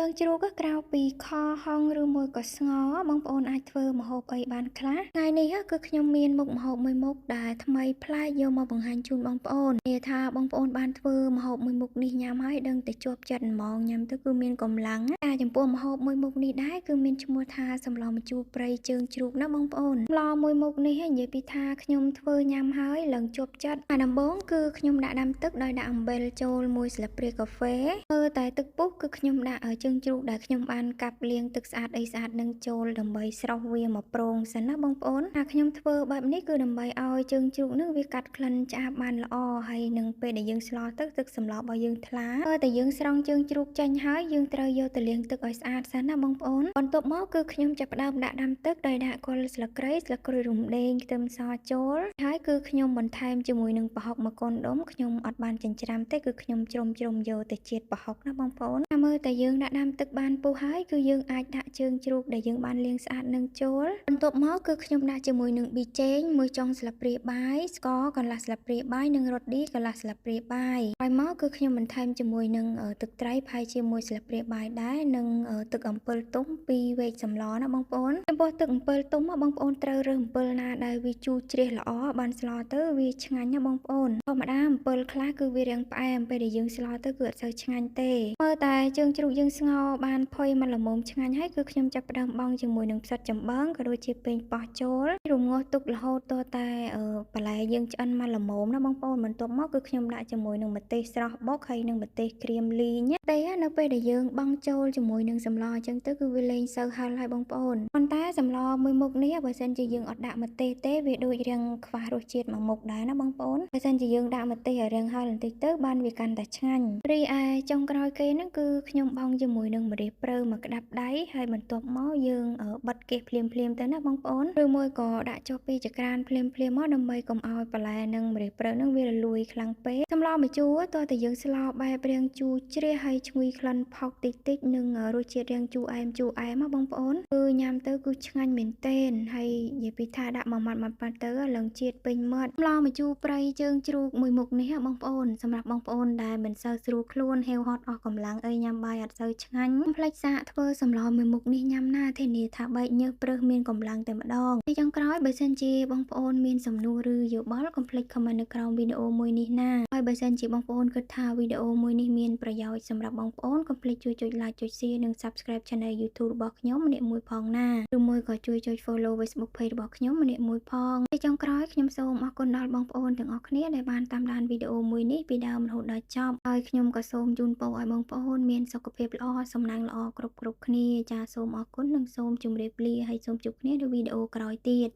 យើងជ្រូកក៏ក្រៅពីខហុងឬមួយក៏ស្ងោរបងប្អូនអាចធ្វើម្ហូបអីបានខ្លះថ្ងៃនេះគឺខ្ញុំមានមុខម្ហូបមួយមុខដែលថ្មីប្លែកយកមកបង្ហាញជូនបងប្អូននិយាយថាបងប្អូនបានធ្វើម្ហូបមួយមុខនេះញ៉ាំហើយដឹងតែជាប់ចិត្តហ្មងញ៉ាំទៅគឺមានកម្លាំងតែចំពោះម្ហូបមួយមុខនេះដែរគឺមានឈ្មោះថាសម្លម្ជូរព្រៃជើងជ្រូកណាបងប្អូនសម្លមួយមុខនេះនិយាយពីថាខ្ញុំធ្វើញ៉ាំហើយឡើងជាប់ចិត្តអាដំបូងគឺខ្ញុំដាក់ដាំទឹកដោយដាក់អំបិលចូលមួយស្លាបព្រាកាហ្វេតែទឹកពុះគឺខ្ញុំដាក់ជើងជ្រូកដែលខ្ញុំបានកាប់លាងទឹកស្អាតអីស្អាតនឹងចូលដើម្បីស្រោះវាមកប្រងសិនណាបងប្អូនថាខ្ញុំធ្វើបែបនេះគឺដើម្បីឲ្យជើងជ្រូកនឹងវាកាត់ក្លិនឆ្អាបបានល្អហើយនឹងពេលដែលយើងស្លទៅទឹកសម្លរបស់យើងថ្លាតែយើងស្រង់ជើងជ្រូកចេញហើយយើងត្រូវយកទៅលាងទឹកឲ្យស្អាតសិនណាបងប្អូនបន្ទាប់មកគឺខ្ញុំចាប់ផ្ដើមដាក់ដាំទឹកដោយដាក់គល់ស្លឹកគ្រៃស្លឹកក្រូចរំដេងខ្ទឹមសចូលហើយគឺខ្ញុំបន្ថែមជាមួយនឹងប្រហុកមួយកូនដុំខ្ញុំអត់បានចិញ្ច្រាំទេគឺខ្ញុំជ្រុំយកទៅជាតិប្រហុកណាបងប្អូនមើលតែយើងដាក់ដាំទឹកបានពុះហើយគឺយើងអាចដាក់ជើងជ្រូកដែលយើងបានលាងស្អាតនឹងចូលបន្ទាប់មកគឺខ្ញុំដាក់ជាមួយនឹងប៊ីចេងមួយចុងស្លាបព្រាបាយស្ករកន្លះស្លាបព្រាបាយនិងរ៉តឌីកន្លះស្លាបព្រាបាយហើយមកគឺខ្ញុំបន្ថែមជាមួយនឹងទឹកត្រីប្រហែលជាមួយស្លាបព្រាបាយដែរនិងទឹកអំពិលទុំ2វែកសម្លណាបងប្អូនចំពោះទឹកអំពិលទុំបងប្អូនត្រូវរើសអំពិលណាដែលវាជូរជ្រះល្អបានស្លទៅវាឆ្ងាញ់ណាបងប្អូនធម្មតាអំពិលខ្លះគឺវារាងផ្អែមពេលដែលយើងស្លទៅគឺអត់សូវឆ្ងាញ់ទេមើលតែជើងជ្រូកយើងស្ងោរបានផុយមកល្មមឆ្ងាញ់ហើយគឺខ្ញុំចាប់ផ្ដើមបង់ជាមួយនឹងផ្សិតចំបើងក៏ដូចជាប៉េងប៉ោះចូលរងាស់ទុករហូតតតែបន្លែយើងឆ្អិនមកល្មមណាបងប្អូនបន្ទាប់មកគឺខ្ញុំដាក់ជាមួយនឹងម្ទេសស្រស់បុកហើយនឹងម្ទេសក្រៀមលីងតែនៅពេលដែលយើងបង់ចូលជាមួយនឹងសម្លអញ្ចឹងទៅគឺវាលែងសូវហឹរហើយបងប្អូនប៉ុន្តែសម្លមួយមុខនេះបើសិនជាយើងអត់ដាក់ម្ទេសទេវាដូចរាងខ្វះរសជាតិមួយមុខដែរណាបងប្អូនបើសិនជាយើងដាក់ម្ទេសឲ្យរាងហឹរបន្តិចទៅបានវាកាន់តែឆ្ងាញ់រីឯចុងក្រោយគេហ្នឹងគឺខ្ញុំបង់ជាមួយនឹងម្រះព្រៅមកក្តាប់ដៃហើយបន្ទាប់មកយើងបិទគេភ្លាមទៅណាបងប្អូនឬមួយក៏ដាក់ចុះពីចក្រានភ្លាមមកដើម្បីកុំឲ្យបន្លែនិងម្រះព្រៅហ្នឹងវារលួយខ្លាំងពេកសម្លម្ជូរតើតែយើងស្លោបែបរាងជូរជ្រះហើយឈ្ងុយក្លិនផុកតិចនិងរសជាតិរាងជូរអែមណាបងប្អូនគឺញ៉ាំទៅគឺឆ្ងាញ់មែនទែនហើយនិយាយពីថាដាក់មួយម៉ាត់ទៅឡើងជាតិពេញមាត់សម្លម្ជូរព្រៃជើងជ្រូកមួយមុខនេះបងប្អូនសម្រាប់បងប្អូនដែលមិនសូវស្រួលខ្លួនហេវហត់អស់កម្លាំងអីញ៉ាំបាយអត់សូវឆ្ងាញ់ផ្លេចសាកធ្វើសម្លមួយមុខនេះញ៉ាំណាធានាថាបែកញើសព្រឹសមានកម្លាំងតែម្ដងទីចុងក្រោយបើសិនជាបងប្អូនមានសំណួរឬយោបល់កុំភ្លេច comment នៅក្រោមវីដេអូមួយនេះណាហើយបើសិនជាបងប្អូនគិតថាវីដេអូមួយនេះមានប្រយោជន៍សម្រាប់បងប្អូនកុំភ្លេចជួយចុច like ចុច share និង subscribe channel YouTube របស់ខ្ញុំម្នាក់មួយផងណាឬមួយក៏ជួយចុច follow Facebook page របស់ខ្ញុំម្នាក់មួយផងទីចុងក្រោយខ្ញុំសូមអរគុណដល់បងប្អូនទាំងអស់គ្នាដែលបានតាមដានវីដេអូមួយនេះពីដើមរហូតដល់ចប់ហើយខ្ញុំក៏សូមជូនពរឲ្យបងប្អូនមានសុខភាពល្អសំណាងល្អគ្រប់គ្នាចាសូមអរគុណនិងសូមជម្រាបលាហើយសូមជួបគ្នានៅវីដេអូក្រោយទៀត